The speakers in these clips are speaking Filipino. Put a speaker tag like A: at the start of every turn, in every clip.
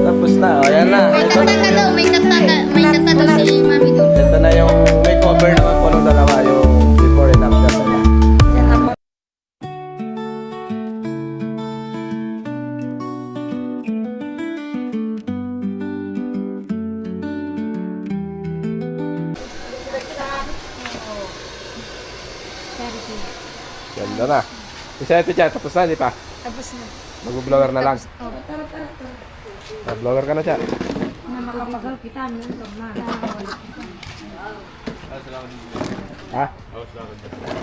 A: Tapos na, o yan na.
B: May kanta na daw, may kanta daw si Mami doon.
A: Ito na yung may cover naman po nung dalawa, yung before and after na. Ganda na. Isa ito dyan, tapos na, di pa?
B: Tapos na.
A: Mag-blower na lang. Blower ka na siya.
B: Makapagal kita,
A: Ha?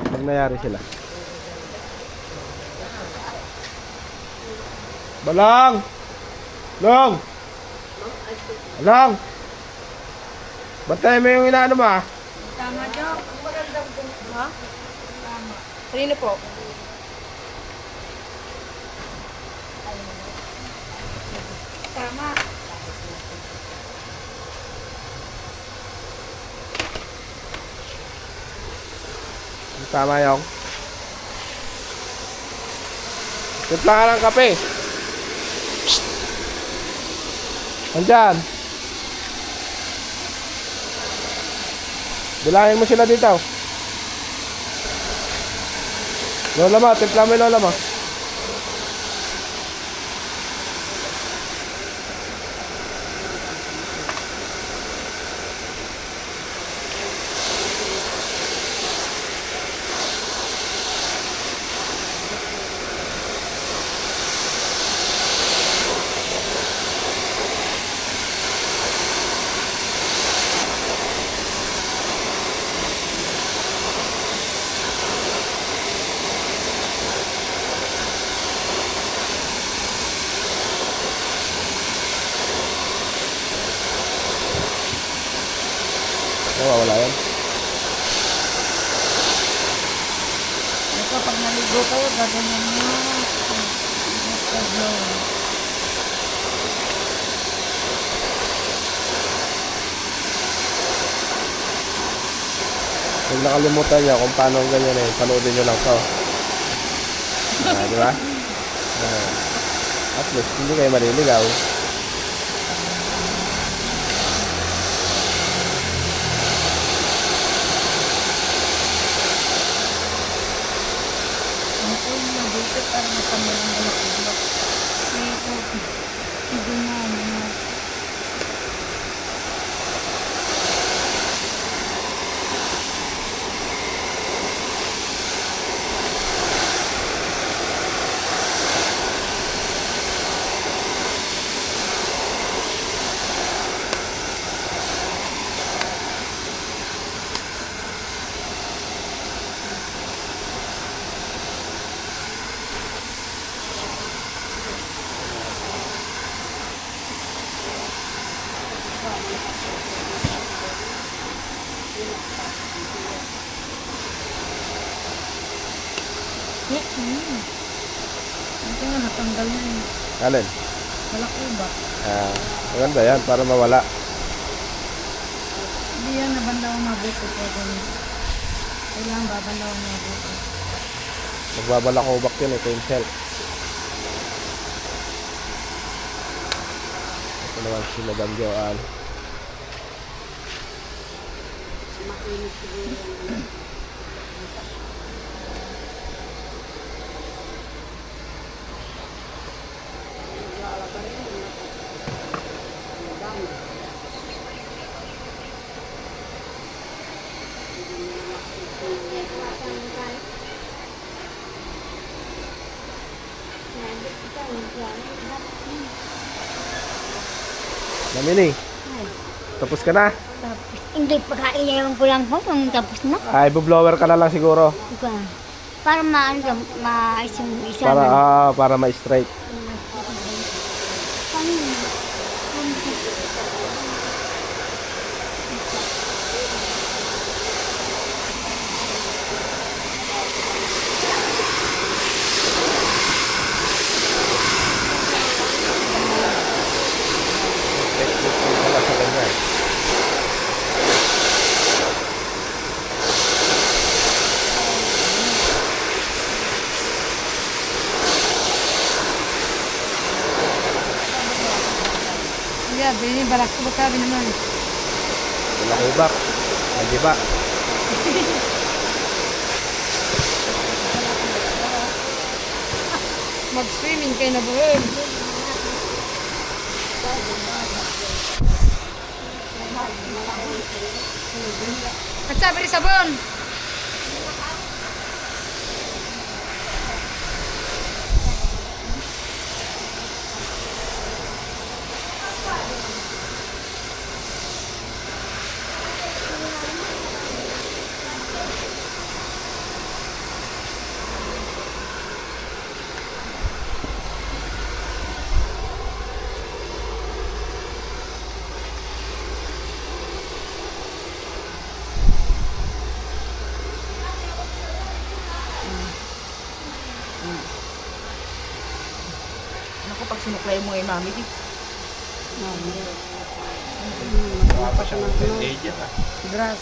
A: Pag nangyari sila. Balang! Long! Balang! Bantayan mo yung inaano mo ha?
B: Tama, Dok. Ha? Tama. Kanino po? Tama.
A: Tama yung. Timpla ka ng kape. Psst! Andyan. Bilangin mo sila dito. Lola mo, timpla mo yung lola mo. Wala yan.
B: Ito, pag naligo kayo, gaganyan nyo.
A: Huwag nakalimutan niyo kung paano ganyan eh. Panoodin nyo lang to. Di ba? At least, hindi kayo maliligaw.
B: Ito nga, natanggal na yun.
A: Alin?
B: Malaki ba?
A: Maganda yan para mawala.
B: Hindi yan, nabandaw mabuti. Kailangan babandaw mabuti.
A: Magbabalakubak yun eh, cancel. Ito naman si Madam Joanne. Mami, tapos ka na?
B: Tapos. Hindi, pagkailawan ko lang po kung tapos na.
A: Ay, blower ka na lang siguro.
B: Diba? Para maano ka, maisang isa
A: Para,
B: na.
A: para ma-straight.
B: Paano yun?
A: Wala sa ganyan.
B: Yeah, bini balak ko baka naman.
A: Wala hubak. Nagiba.
B: Mag-swimming kayo na buhol. At sabi rin sabon.
C: Ako pag sinuklay mo ay mami, di.
A: Wala pa siyang agent ah.
B: Grass.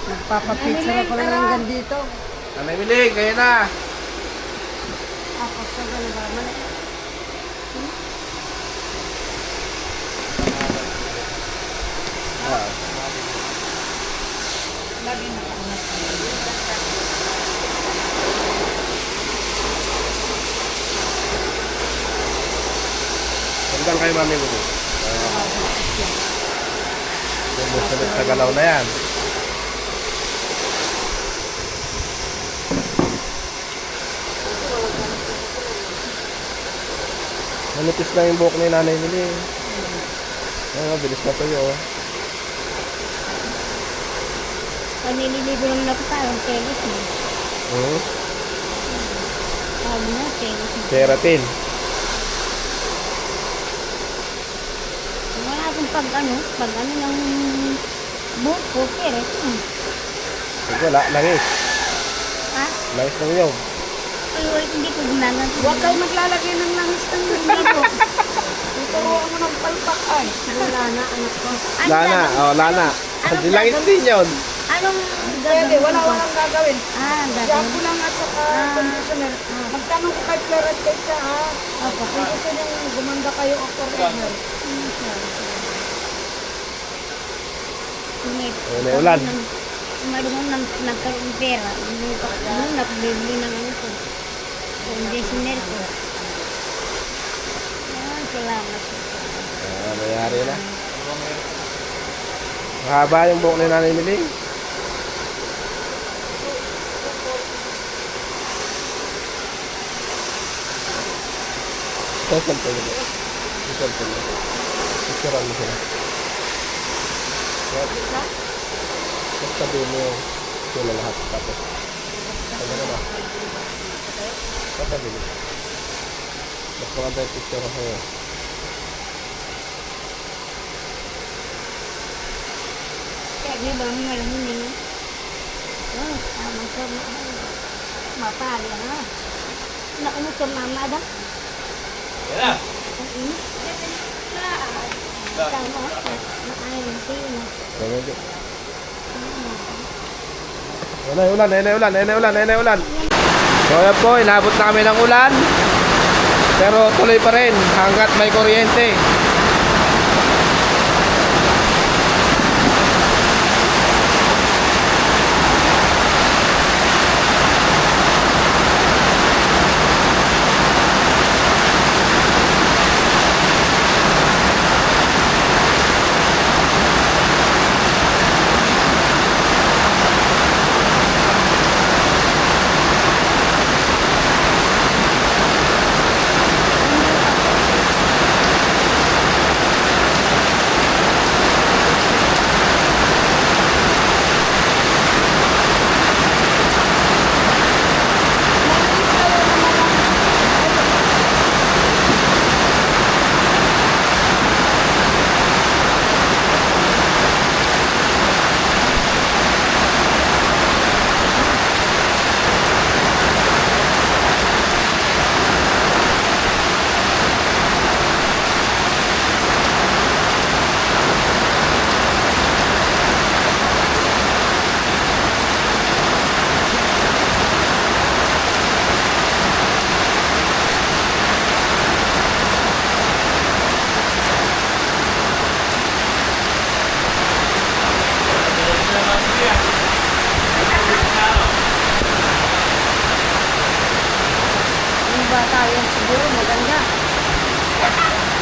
B: Nagpapapicture ako lang hanggang dito.
A: Ano Emily? Kaya na.
B: Ako sa galabaman.
A: Hanggang kay mami mo. Sumusunod sa galaw na yan. Manipis na yung buhok ni Nanay Emily. Ay, bilis na tuyo.
B: Pag nililigo naman ako parang telis mo. Sabi na, telis mo.
A: Keratin.
B: Wala akong pag ano ng buhok ko, telis mo.
A: Sige, langis.
B: Ha?
A: Langis ng nyog.
B: Ay, wait, hindi ko ginangan.
C: Huwag kayo maglalagay ng langis ng labo. Tuturuan mo ng palpak ay.
B: Wala na, anak ko. Ano
A: Lana,
B: gagawin?
A: oh, Lana.
B: Anong
A: Di langis
B: gagawin?
A: din yun.
B: Anong
C: Pwede,
B: gagawin ko?
C: walang gagawin.
B: Gagawin.
C: Shampoo lang at saka conditioner. Magtanong ko kay Claire at kay siya, ha?
B: Opo.
C: Kung gusto niyong gumanda kayo o forever.
A: Ayun na, ulan.
B: Marunong nagkaroon pera. Nung nakabili ng ano ko. Conditioner ko. Yan, salamat.
A: Mayari na. Mahaba yung buhok ni Nanay Emily. Saan pa yun? Saan pa yun? Picturean mo sila. Tapos sabihin mo sila lahat. Tapos ano na? Patabi. Mas maganda yung picture ako yun.
B: Kaya di ba may malamin din? Masarap na. Mapali na. Naano sa mama da?
A: Yeah.
B: Tama. Nakain sino.
A: Ayun na ulan. So yan po, inabot na kami ng ulan. Pero tuloy pa rin hanggat may kuryente.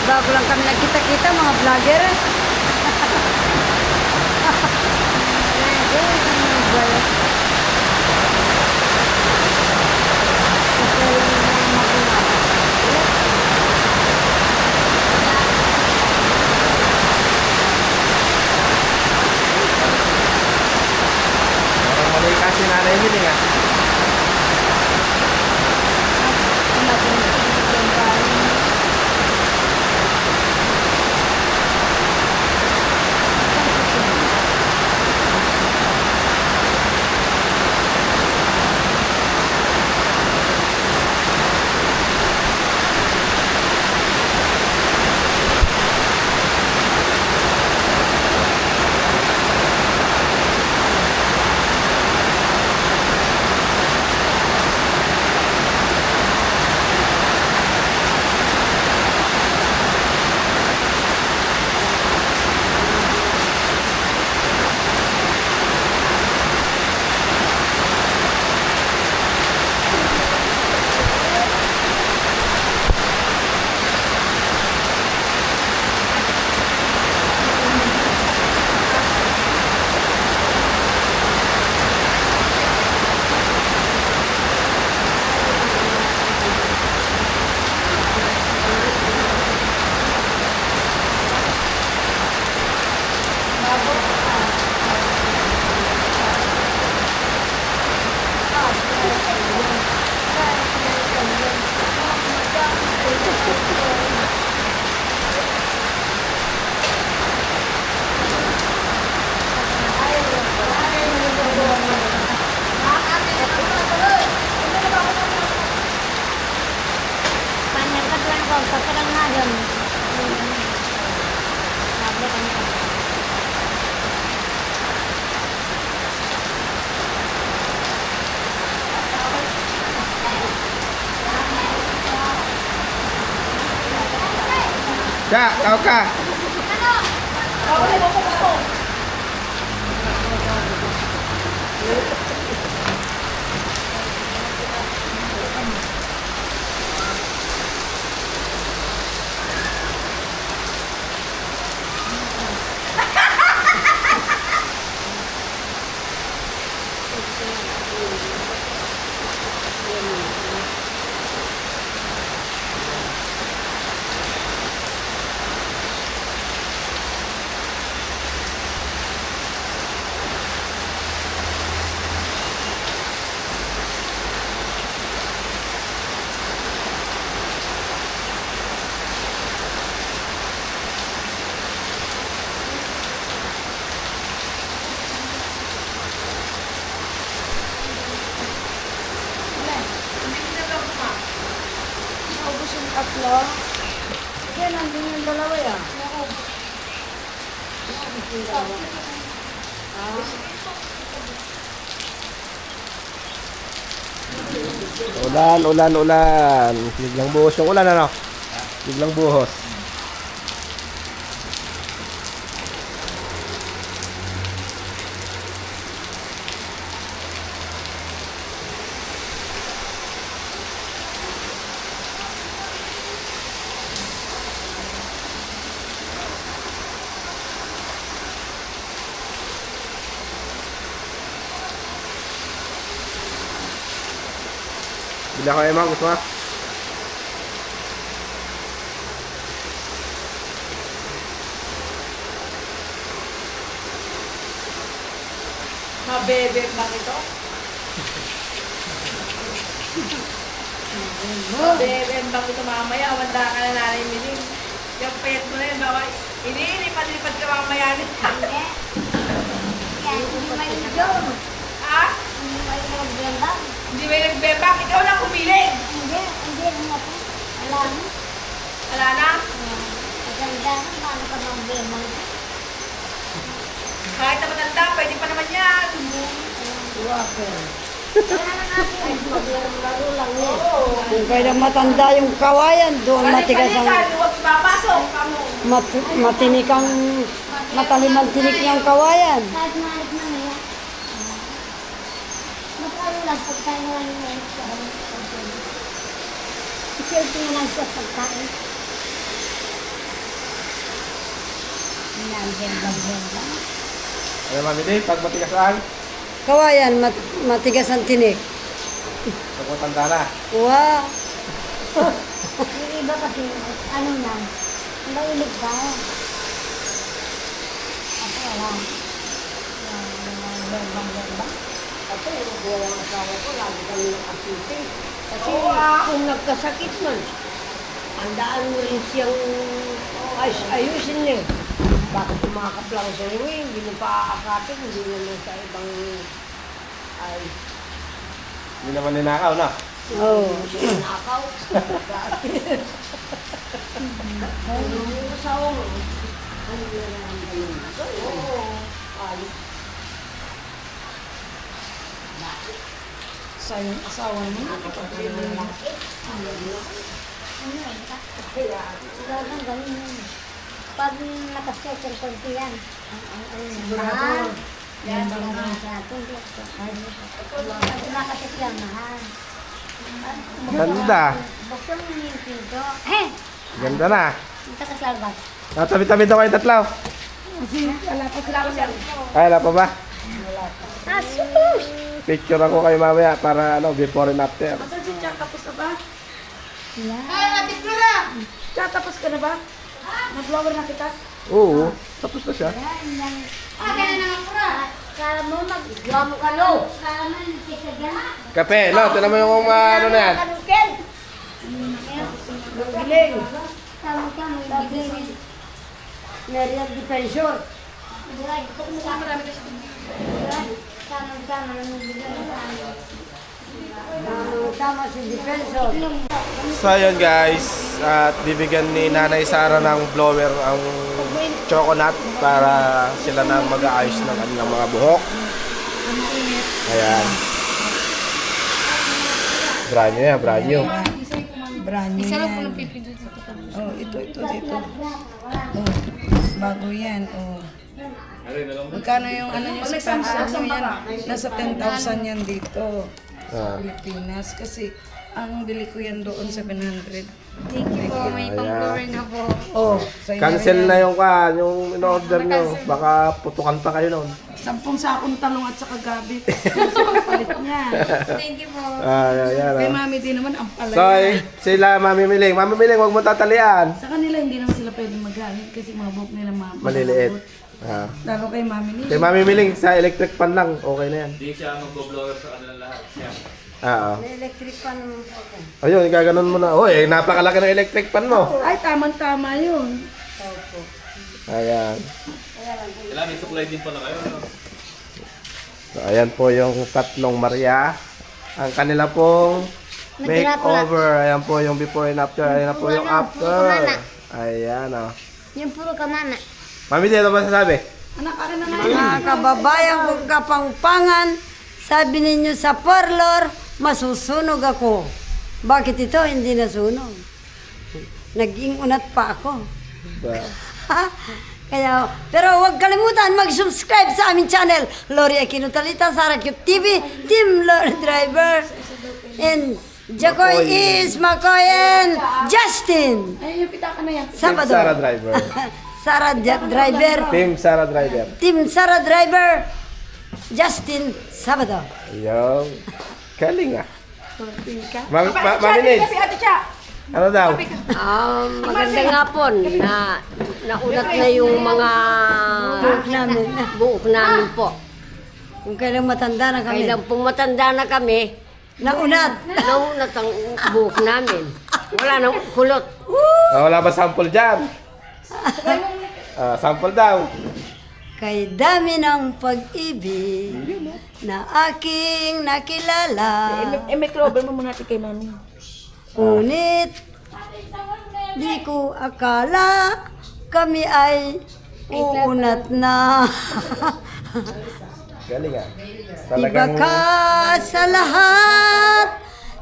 C: Bago lang kami nagkita-kita, mga vlogger.
A: Parang mali kasi nanay Miling ah. Siya, tawag ka.
C: Naubos yung tatlo. Kaya nandun yung dalawa yan.
A: Ulan, ulan, ulan. Biglang buhos yung ulan, ano? Biglang buhos. Bila ko emang, gusto mo?
C: Mabebe ba ito? Mabebe ba ito mamaya? Wanda ka na nanay Miling. Yung payat mo na yun, baka iniilipad-lipad ka mamaya niya.
B: Hindi. Yan, hindi maligyon.
C: Ha?
B: Hindi maligyon.
C: Hindi may nagbebak, ikaw lang humiling.
B: Hindi na po. Alam mo.
C: Wala na?
B: Maganda na, paano ka mag-bemang?
C: Kahit na matanda, pwede pa naman yan.
B: Wala na natin. Ay, maglaro lang yan.
C: Kung kailang matanda yung kawayan, doon matigas ang huwag papasok. matinik ang matalimang-tinik niyang kawayan.
B: Kahit maalit na ngayon. Mag-ano lang, pagkain na lang ngayon sa isilti na lang sa pagkain. Herbang.
A: Ano Mami Lee, pag matigasaan,
C: Kawayan, matigas ang tinik.
A: pag matanda na.
C: Wow!
B: Yung iba kasi, ano na, mahilig ka. Ako wala. Herbang.
C: Ako, yung buwang asawa ko, lagi kami nakasipin. Kasi kung nagkasakit man, andaan mo rin siyang ayusin niya. Bakit tumakap lang sa iyo eh, hindi mo pa aakapin, hindi naman sa ibang ay.
A: Hindi naman ninakaw na.
C: Oo. Hindi nakaw. Yung asawa mo, ano na lang ganun? Oo. Ay.
D: Sa yung asawa mo,
B: Talagang ganun yun. Pag nakaset yung konti yan, mahal. Yan lang sa atin. Pag nakaset yan, mahal.
A: Ganda.
B: Buksan mo yung pinto.
A: Ganda na.
B: Ito ka sa labas.
A: Tabi-tabi daw kayo tatlo. Ay, wala pa ba?
B: Sus!
A: Picture ako kayo mamaya para before and after.
D: Asan si Cha, tapos na ba?
B: Yan.
D: Cha, tapos ka na ba? Nag-blower na kita?
A: Oo, tapos na siya.
B: Yan. Kaya na nga kala mo mag-gawa mo ka, no? Kala mo nagkita dyan.
A: Kape, tinan mo yung ano na yan.
B: Kanukin!
C: Galing.
B: Tama ka, may bigay.
C: Merian defensor.
B: Tama lang bigay sa amin.
C: Tama si defensor.
A: So ayun guys, at bibigyan ni Nanay Sara ng blower ang choconut para sila na mag-aayos ng kanilang mga buhok. Ayan. Brand new yan, brand new.
D: Brand new yan. Oh, ito dito. Oh, bago yan. Oh. Magkano yung ano niya sa pension mo yan? Nasa 10,000 yan dito.
A: Ah.
D: Pilipinas. Kasi ang bili ko yan doon 700.
B: Thank you po, may pang-blower na po.
D: Oh, sa'yo
A: Cancel
D: yan.
A: na yung in-order nyo. Baka putukan pa kayo noon.
D: 10 sakong talong at saka gabi. Ang palit niya.
B: Thank you po.
A: Ayan.
D: Kay mami din naman ang
A: So,
D: palaya.
A: sila Mami Miling. Mami Miling, huwag mo tatalian.
D: Sa kanila hindi naman sila pwedeng magalit kasi mga buhok nila
A: Maliliit. Ah.
D: Lalo kay mami ni.
A: Kay Mami Miling, sa electric pan lang, okay na yan.
E: Hindi siya mag-blower sa kanilang lahat. Siya.
A: Oo.
C: Electric pan naman po ako.
A: Ayun, gaganon mo na. Oy, napakalaki ng electric pan mo.
D: Ay, tamang-tama yun.
A: Ayan.
E: Kailangan may supply din pala kayo. No?
A: So, ayan po yung tatlong Maria. Ang kanila pong makeover. Ayan po yung before and after. Ayan na po yung after. Ayan o.
B: Yung puro kamana.
A: Mami, dito ba sasabi?
D: Anak, akin na
C: Mga kababayan kong kapangpangan, sabi ninyo sa parlor, masusunog ako. Bakit ito hindi nasunog? Naging unat pa ako. Kaya, pero huwag kalimutan mag-subscribe sa aming channel, Lori Aquino Talita, Sara Cute TV, Team Lori Driver, and Jacoy is Makoy and Justin.
D: Ay, yung pitaka na yan.
A: Team
C: Sabado.
A: Sara Driver.
C: Driver.
A: Team Sara Driver.
C: Team Sara Driver. Justin Sabado.
A: Yung galing ah. Mami Nid,
D: Ate Cha!
A: ano daw?
C: Magandang hapon na naunat na yung mga buhok namin po. Kung kailang matanda na kami. Kailang pong matanda na kami, naunat. Naunat ang buhok namin. Wala nang kulot.
A: Wala ba sample dyan? Sample daw.
C: Kay dami ng pag-ibig na aking nakilala.
D: May clover mo muna natin kay mami.
C: Ngunit, di ko akala kami ay uunat na.
A: Galing ah.
C: Iba ka sa lahat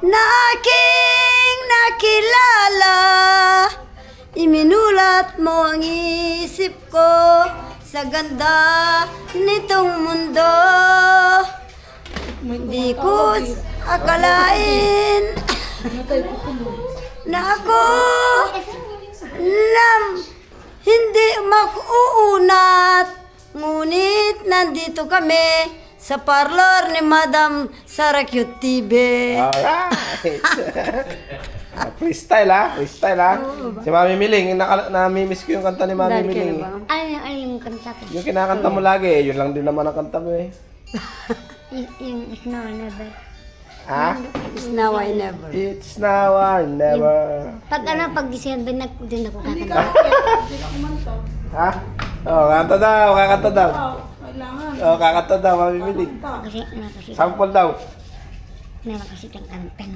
C: na aking nakilala. Iminulat mo ang isip ko sa ganda nitong mundo. Hindi ko akalain na ako
D: hindi makuunat. Ngunit nandito kami sa parlor ni Madam Sara Cute TV.
A: Alright. Freestyle ha? Freestyle ha? Si Mami Miling, nami-miss ko yung kanta ni Mami Miling.
B: Ano yung kanta ko?
A: Yung kinakanta mo lagi, yun lang din naman ang kanta mo eh.
B: Yung Snow Never.
A: Ha?
D: It's now I never.
A: It's now or never.
B: Pag pag December, din ako kakanta.
A: Ha? Oh, kakanta daw, kakanta daw. Oh, kakanta daw, Mami Miling.
B: Kasi,
A: Sample daw.
B: meron kasi kang kantang.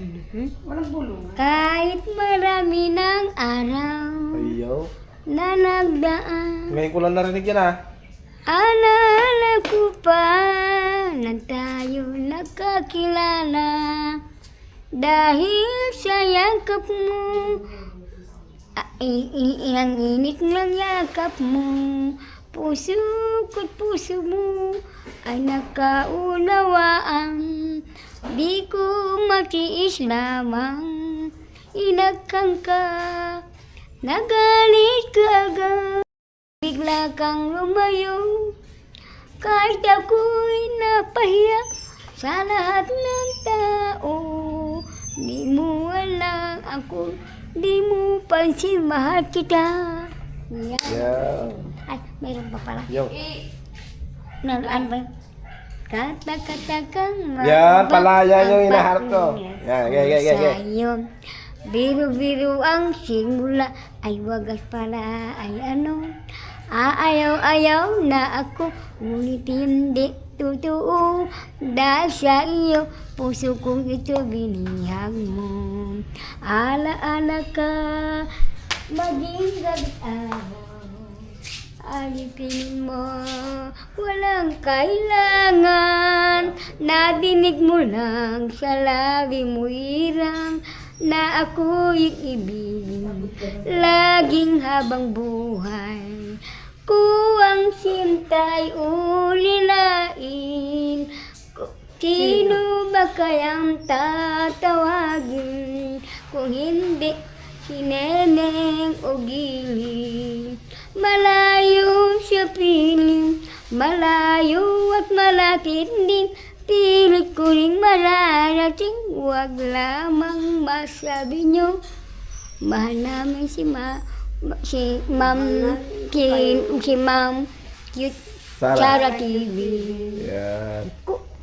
B: Kahit marami ng araw
A: Ayo.
B: na nagdaan,
A: Ngayon ko lang narinig yan ha.
B: alala ko pa na tayo nagkakilala dahil sa yakap mo. Ang init ng yakap mo, puso ko't puso mo ay nakaunawaan. Di ko matiis lamang, inagkang ka, nagalit ka agad. Bigla kang lumayo, kahit ako'y napahiya sa lahat ng tao. Di mo alam ako, di mo pansin, mahal kita. Yan.
A: Yeah.
B: Ay, mayroon pa pala.
A: Yo.
B: Ano ba yun? Kata-katakang
A: Yan, palaya yung hinaharap ko. Yan, yeah.
B: Sa'yo, biru-biru ang simula, ay wagas pala, ay ano. Aayaw-ayaw na ako, ngunit hindi totoo. Dahil sa iyo, puso kong ito binihag mo. Ala-ala ka, maging gabi araw. Alipin mo, walang kailangan. Nadinig mo lang sa labi mo irang na ako'y ibigin laging habang buhay. Kuwang sintay ulilain, sino ba kayang tatawagin kung hindi si Neneng o Giling? Malayo sa piling, malayo at malapit din. Pilit ko rin mararating, huwag lamang masabi nyo. Mahal namin si Ma'am Cute Sara TV.
A: Yan.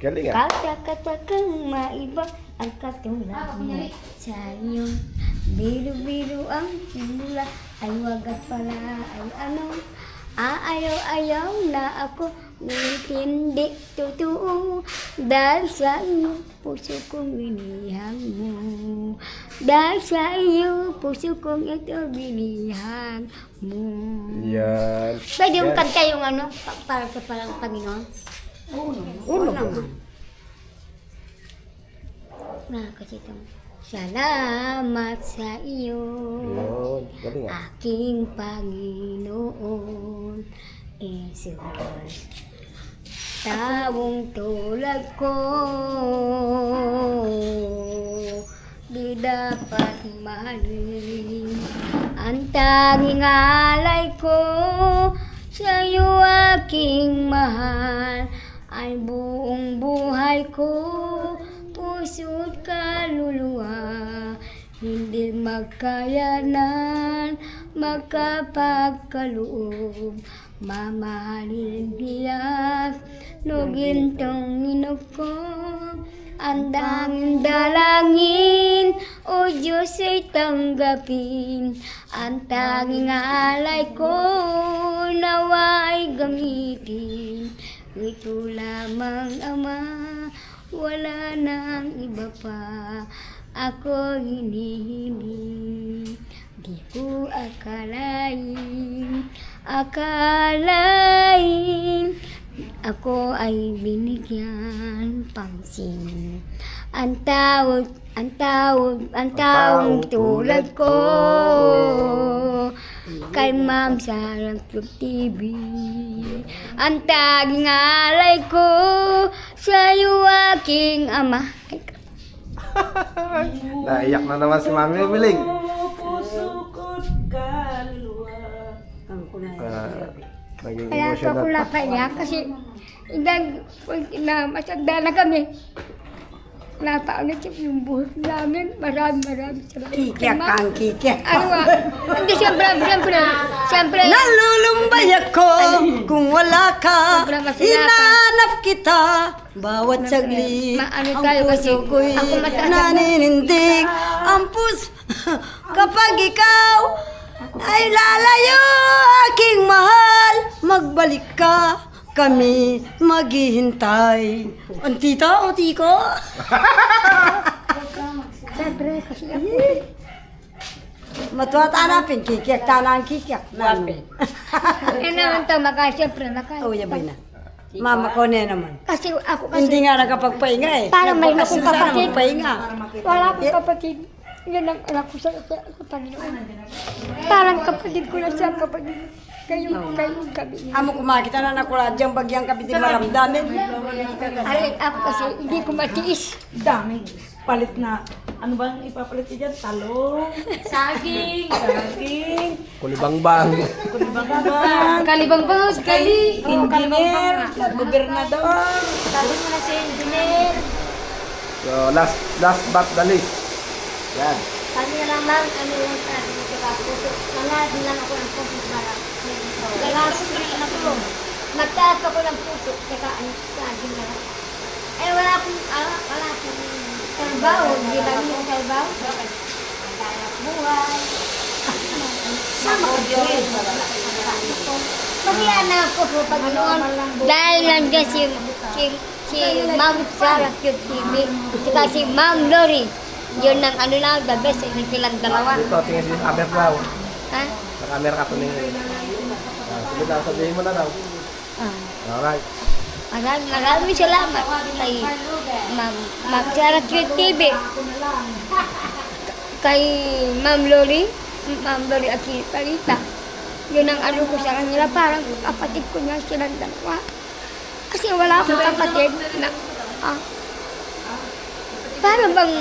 A: Galing ah.
B: Kata-katakang maiba ang katulad mo sa iyo. Biru-biru ang simula, ay wagas pala, ay ano. Aayaw-ayaw na ako, ngunit hindi totoo. Dahil sa iyo, puso kong binihag mo. Dahil sa iyo, puso kong ito binihag mo.
A: Yan.
B: Pwede yung kanta yung ano, para sa parang Panginoon?
A: Uno naman.
B: Kasi ito. Salamat sa iyo,
A: Yun. Galing ah.
B: aking Panginoon, Jesus. Taong tulad ko, di dapat mahalin. Ang tanging alay ko sa iyo, aking mahal, ay buong buhay ko, puso't kaluluwa. Hindi magkayanan, magkapagkaloob. Mamahalin biyak, nugintong inog ko. Ang danging dalangin, o Diyos ay tanggapin. Ang tanging alay ko, nawa ay gamitin. Ito lamang, Ama, wala nang iba pa. Ako hinihiling, di ko akalain, ako ay binigyan pansin. Ang taong tulad ko, kay Ma'am Sara Cute TV. Ang tanging alay ko, sa'yo aking Ama.
A: Naiyak na naman si Mami Miling.
D: Puso ko't kaluluwa.
A: Naging
B: Kaya po ako
A: emotional pa.
B: napaiyak kasi matanda na kami. Napaulit yung buhok namin. Maraming salamat.
C: Kikyak kang kikyak.
B: Ano ba? Hindi, siyempre.
C: Nalulumbay ako kung wala ka.
B: Sobrang masaya ka.
C: Hinanap kita bawat saglit.
B: Maano
C: Ang
B: tayo kasi
C: puso ko'y
B: ako mataas na-
C: naninindig. Ang puso kapag ikaw ay lalayo, aking mahal, magbalik ka. Kami maghihintay. Ang tita o tiko?
B: Siyempre, kasi ako.
C: Matuwa tanapin, kikyak tanang kikyak. Namin.
B: Eh naman ito, siyempre,
C: Oh, yabay na. Mama ko na naman.
B: Kasi ako kasi,
C: Hindi nga nakapagpahinga eh.
B: Parang may
C: Nagpakasal
B: akong
C: sana
B: kapatid.
C: magpahinga.
B: wala akong kapatid. Yan ang anak ko sa Panginoon. Parang kapatid ko na siya, kapatid. Kayo kami.
C: Amo kumakita na nakula diyang bagyang kapit maramdamin.
B: Alin, ako kasi hindi ko matiis.
D: Dami. Palit na. Ano bang ipapalit niya dyan? Talong.
B: Saging.
D: Saging.
A: Kulibangbang.
D: Kulibang.
B: Kalibang bangus, kali.
D: Engineer. Gobernador.
B: Sabi mo na si engineer.
A: So, last but the least. Yan.
B: Sabi na lang, ma'am, ano lang sa puso. Nangasin lang ako ng puso para. Nangasin lang ako. Magtaas ako ng puso. Kaya ano, saging na lang. Eh, wala akong trabaho. Hindi ba yung trabaho? Maghanap buhay. Sama ko din. Mag-iana ako po Panginoon. Dahil nandiyan si Ma'am Sarah Cute TV. Saka si Ma'am Lori. Yun ang ano lang, the best. Yung silang dalawa.
A: Dito, tingin si camera daw.
B: Ha?
A: Sa camera ka tumingin. Sige daw, sabihin mo na daw. Alright.
B: Maraming salamat kay Ma'am Sarah Cute TV. Kay Ma'am Lori Akita. Yun ang ano ko sa kanila, parang kapatid ko niya silang dalawa. Kasi wala akong kapatid na, parang bang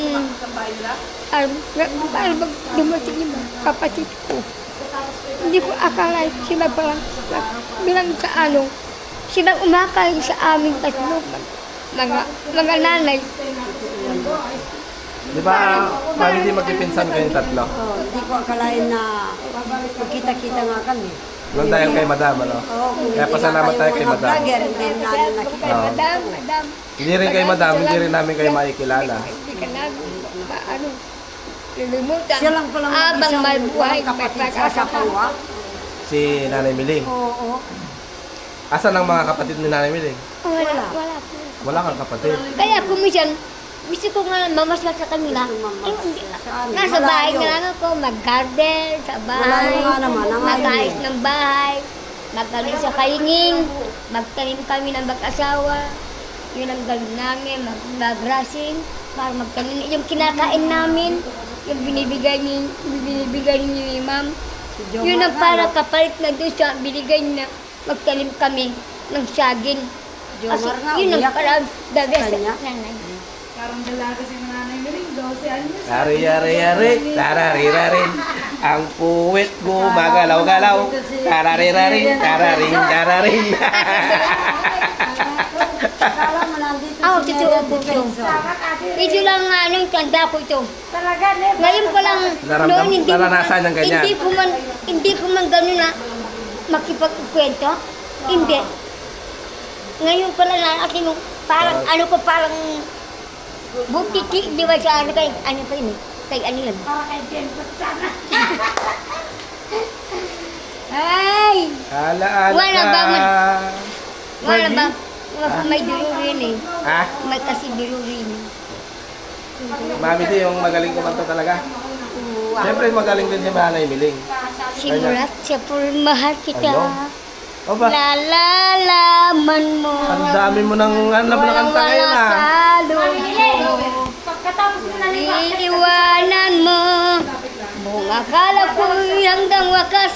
B: dumating yung mga kapatid ko. Hindi ko akala sila parang bilang sa ano, sila umakay sa aming tatlo, mga nanay.
A: Di ba, paano hindi magpipinsan kayong tatlo?
C: Oh, hindi ko akalain na magkita-kita nga kami.
A: Nung dahil kay madam, ano? Kaya pasalamat tayo kay madam.
C: Vlogger, hindi namin nakita.
A: Oo.
B: Madam.
A: Hindi rin kay madam, hindi rin namin kayo makikilala.
B: Hindi ka namin, lilimutan.
C: Siya lang palang
B: Abang may buhay,
C: kapatid sa Sapawa.
A: Si Nanay Miling.
C: Oo.
A: Asan ang mga kapatid ni Nanay Miling?
B: Wala.
A: Wala kang kapatid.
B: Kaya kumisyon, gusto ko nga mamasal sa kanila. Nasa bahay na lang ako, mag-garden sa bahay,
C: Wala nga naman, ang
B: mag-ayos
C: ayaw
B: ng bahay, magtanim sa kaingin, magtanim kami ng mag-asawa. Yun ang gawin namin, mag-grassing, para magtanim. Yung kinakain namin, yung binibigay ni Ma'am. Yun ang para kapalit na doon sa binigay na magtanim kami ng saging. Kasi
C: Jomar nga,
B: yun ang
C: umiyak.
B: para the best.
C: Kanya?
B: Nanay.
D: Parang dalaga si Nanay Miling. 12 anyos.
A: Yari, tararirarin. Ang puwit gumagalaw-galaw. Tararirarin, tararing.
C: Akala mo nandito
B: Ako,
C: si
B: totoo
C: Mary
B: po ito.
C: Defenso.
B: Ito lang anong tanda ko ito. Ngayon ko lang,
A: Naramdam- naranasan ng ganyan.
B: Hindi ko man gano'n na makipagkwento. Hindi. Ngayon ko lang na akin mo, parang ano ko, parang butiti, di ba sa ano kay, ano pa yun eh? Kay ano yun? Ay!
A: Alaan
B: Wala ba
A: ka.
B: Wala ba? May dirurin eh.
A: Ha?
B: May kasi dirurin eh.
A: Mami di yung magaling kumanta talaga. Siyempre magaling din si Nanay Miling.
B: Simulat sa mahal kita.
A: Ano? O ba?
B: Lalalaman mo.
A: Ang dami mo nang alam na kanta ngayon
B: wala
A: ha.
B: sa loob ko. Iniwanan mo. Buong akala ko'y hanggang wakas.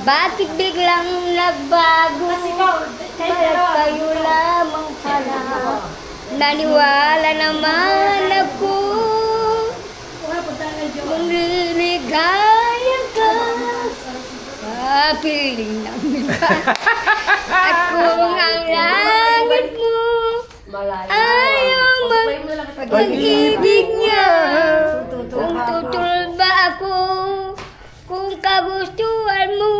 B: Bakit biglang nagbago? Bakit kayo lamang pala? Naniwala naman ako. Kung liligaya ka. Kapiling namin. At kung ang langit mo ayaw mag-ibig niya, kung tutulad ba ako, kung kagustuhan mo,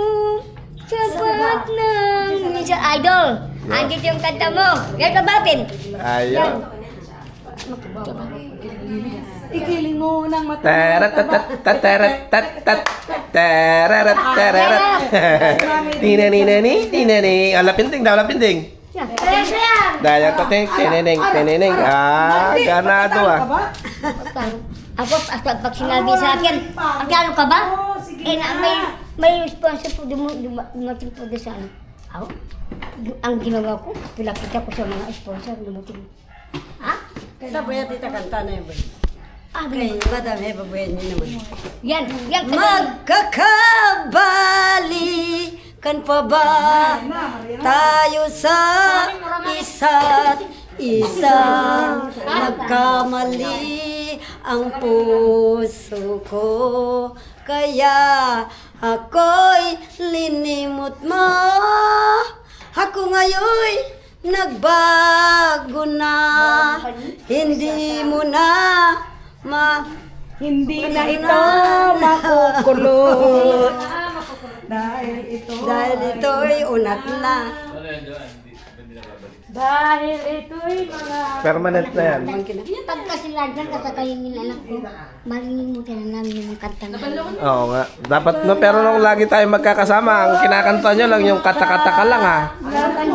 B: sapat ng minsan. Idol, andito yung kanta mo. Yan ka ba, Pin?
A: Ayun.
D: Igiling mo ng mata.
A: Teret tinani. Ah, lapinding daw, lapinding. Dayang tating, tineneng. Ah, ganado ah.
B: Ako, pag sinabi sa akin, magkano ka ba? Eh, may sponsor po dumating po doon sa ano. Ako, ang ginawa ko, pilakita ko sa mga sponsor dumating. Ha?
C: Sa buya tita kanta na yun ba?
B: Okay.
C: Madam Eva Buyan niyo naman.
B: Yan.
C: Magkakabalikan pa ba tayo sa isa't isa? Nagkamali ang puso ko, kaya ako'y linimot mo. Ako ngayon'y nagbago na, hindi mo na
D: Hindi na ito makukulot. Dahil
C: ito'y unat na.
E: Ano yan, Joan? Hindi na babalik.
D: Dahil ito'y mga...
A: Permanent na yan.
B: Pag kasi lagyan kasakayin ng anak ko, malilimutan na namin yung kanta na.
A: Oo nga. Dapat no, pero nung lagi tayo magkakasama, ang kinakanta nyo lang yung kata-kata ka lang ha.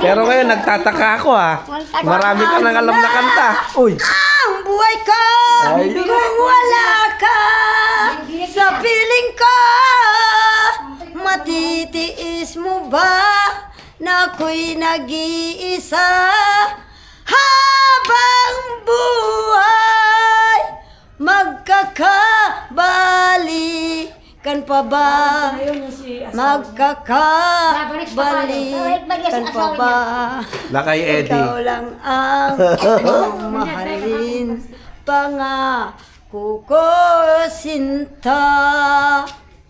A: Pero ngayon nagtataka ako ha. Marami ka nang alam na kanta. Uy!
C: Ang buhay ko,
A: Ay.
C: kung wala ka sa piling ko, matitiis mo ba na ako'y nag-iisa habang buhay? Magkakabalikan pa ba? Magkakabalikan pa ba?
A: Lakay Eddie.
C: Ikaw lang ang mamahalin, pangako ko sinta.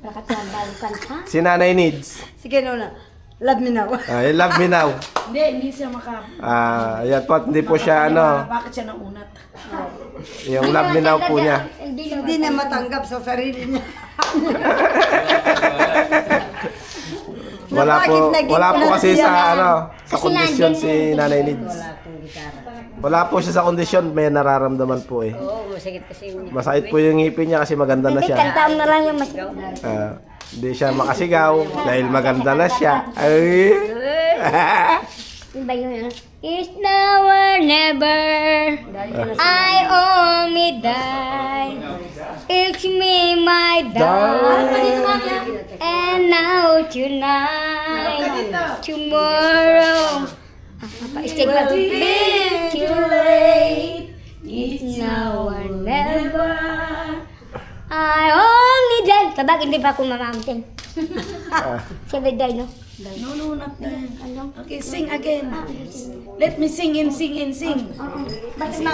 B: Nakatandaan kanta.
A: Si Nanay Needs.
C: Sige na, love me now.
A: Ay, love me now.
D: Hindi siya
A: Ah, ayan po, hindi po siya ano,
D: Bakit siya naunat?
A: yung love me now po niya.
C: Hindi na matanggap sa sarili niya.
A: Wala po,
C: Bakit naging
A: wala po kasi
C: siya?
A: sa ano, sa
B: Kasi
A: kondisyon
B: nandyan
A: si Nanay Needs. Wala po siya sa kondisyon, may nararamdaman po eh.
C: Oo, sakit kasi yun.
A: Masakit po yung ngipin niya kasi maganda na
B: Hindi,
A: siya.
B: kantaan na lang yung mas...
A: Ah, hindi siya makasigaw dahil maganda na siya. Ay!
B: Diba yun? It's now or never, I only die. It's me, my darling. And now tonight, tomorrow, pa-istig too late. It's now or never, I only die. Tabag, hindi pa ako mamamtin. Siya ba die, no?
D: Nununat na. Okay, sing again. Let me sing and sing and sing.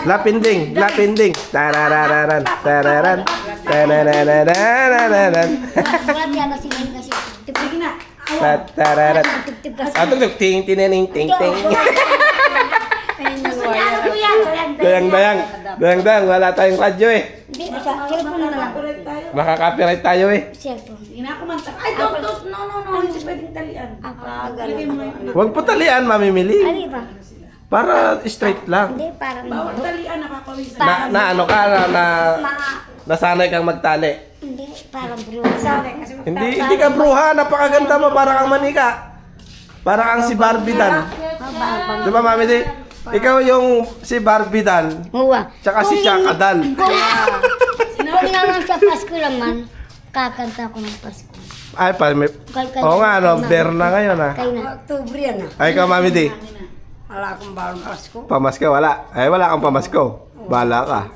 A: Lapinding, lapinding. Tararararan, tararan. Tananananananan.
B: Wala siya kasi ngayon kasi.
D: Sige na.
A: Tararan.
B: Tugtog kasi.
A: Atog ting tinening ting ting. Dayang, wala tayong radyo eh.
B: Hindi, sa cellphone na lang.
A: Makaka-copyright tayo eh.
B: Cellphone.
D: Ina ko man. Ay, don't. No. Hindi pwedeng talian. Lagay mo yun.
A: Huwag po talian, mamimili.
B: Ano ba?
A: Para straight lang.
B: Hindi, parang...
D: Bawal talian, napapawisan.
A: Na ano ka, nasanay kang magtali.
B: Hindi, parang brusa.
A: Hindi ka bruha, napakaganda mo, parang kang manika. Parang kang si Barbie Dan. Di ba, Mami Di? Ikaw yung si Barbie Dan,
B: Huwa.
A: tsaka si Shaka Dan.
B: Kung naman sa Pasko naman, kakanta ko ng Pasko.
A: Ay, oo nga, no, bear na ngayon ah.
B: Kayo na.
C: Oktubre yan ah.
A: Ay, ikaw, Mami Di.
C: Wala akong barong Pasko.
A: Pamasko, wala. Ay, wala kang pamasko. Bahala ka.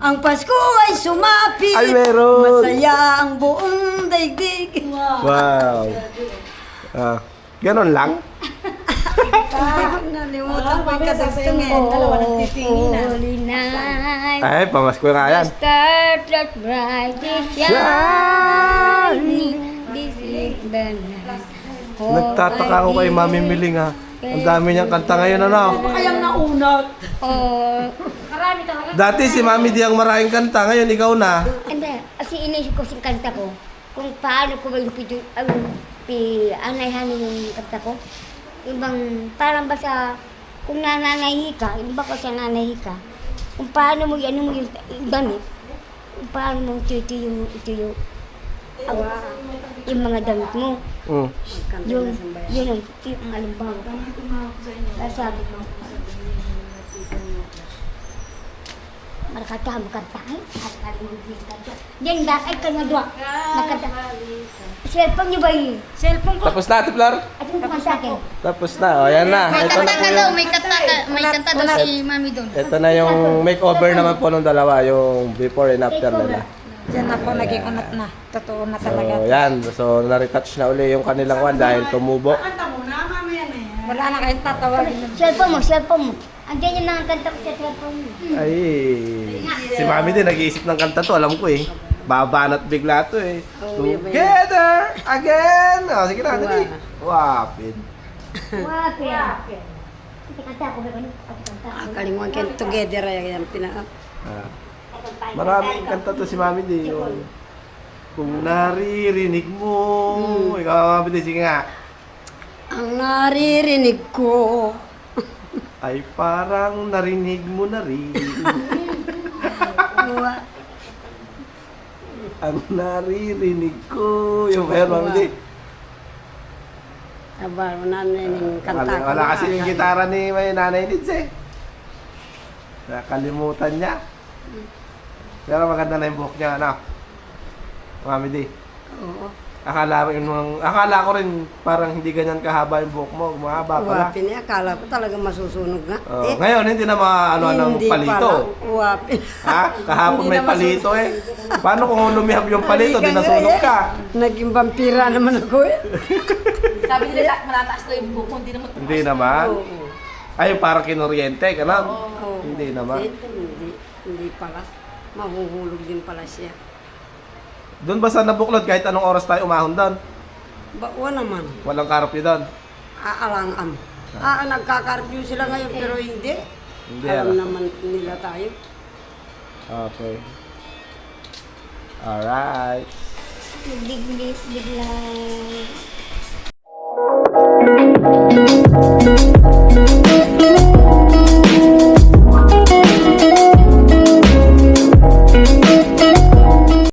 C: Ang Pasko ay sumapit.
A: Ay, meron.
C: Masaya ang buong daigdig.
A: Wow. Ah, ganon lang?
C: Nalimutan ko yung kadagtong eh.
D: Dalawa nagtitingin na.
B: Holy night,
A: Ay, pamasko nga yan.
B: stars that bright is shining. This is the night.
A: Nagtataka ako kay Mami Miling ha. Ang dami niyang kanta ngayon ano.
C: Kayang naunat.
B: Oh,
A: Dati si Mami di ang maraming kanta, ngayon ikaw na.
B: hindi. Kasi inisip ko sa kanta ko, kung paano ko ba yung anayahan yung kanta ko. Ibang, parang ba sa, kung nananahi ka, iba ko sa nanahi ka, kung paano mo yung damit, kung paano mo ito yung mga damit mo.
A: Mm.
B: Yun ang alimbawa. Kaya sabi ko, Markata, makanta ay, yan ba, ay kanya doon, makanta. Cellphone niyo ba yun? Cellphone ko.
A: Tapos na, Tiplar?
B: At yung bukan sa akin.
A: Tapos na, o yan na.
F: May
A: Ito na
F: kanta
A: po
F: ka daw,
A: yung,
F: may kanta daw si Mami doon.
A: ito na yung makeover naman po nung dalawa, yung before and after nila.
D: Diyan ako naging unat na. Totoo na talaga.
A: So, yan. So, na-retouch na uli yung kanilang one dahil tumubo.
D: Wala na kayong tatawagin.
B: Cellphone mo. Andiyan yung nakakanta ko sa cellphone mo.
A: Ay, si Mami din nag-iisip ng kanta to, alam ko eh. Babanat bigla to eh. Together again! O, sige na, dali. Wapin.
B: Wapin. Kanta ko ba yun? Kanta ko.
C: Kalinguan kayo together ay yan pina.
A: Ah. Maraming kanta to si Mami din. Yung, kung naririnig mo. Ikaw, Mami din, sige nga.
C: Ang naririnig ko.
A: Ay parang narinig mo na rin. Ang naririnig ko. Yung meron, Mami din.
C: Aba, nananing kanta ko.
A: Wala kasi yung gitara ni may nanay Lids eh. Nakalimutan niya. Pero maganda na yung buhok niya, ano? Mami di.
C: Oo.
A: Akala ko rin parang hindi ganyan kahaba yung buhok mo. Mahaba pala.
C: Uwapin niya, akala ko talaga masusunog nga.
A: Oh, ngayon, hindi na maano ng
C: Hindi
A: palito.
C: pala, uwapin.
A: Ha? Kahapon
C: Hindi
A: may
C: na
A: palito eh. Paano kung lumihap yung palito, di nasunog ka?
C: Naging vampira naman ako eh.
F: Sabi nila, malataas daw yung buko, hindi naman
A: Hindi naman. Ay, parang kinuryente, ganun.
C: Oo.
A: Hindi naman.
C: Hindi pala. Mahuhulog din pala siya.
A: Doon ba sa nabuklod, kahit anong oras tayo umahon doon?
C: Bakwa naman.
A: Walang karapyo doon.
C: Aalangam. Nagkakarpyo sila ngayon pero hindi.
A: Hindi
C: Alam
A: alam.
C: naman nila tayo.
A: Okay. Alright.
B: Biglang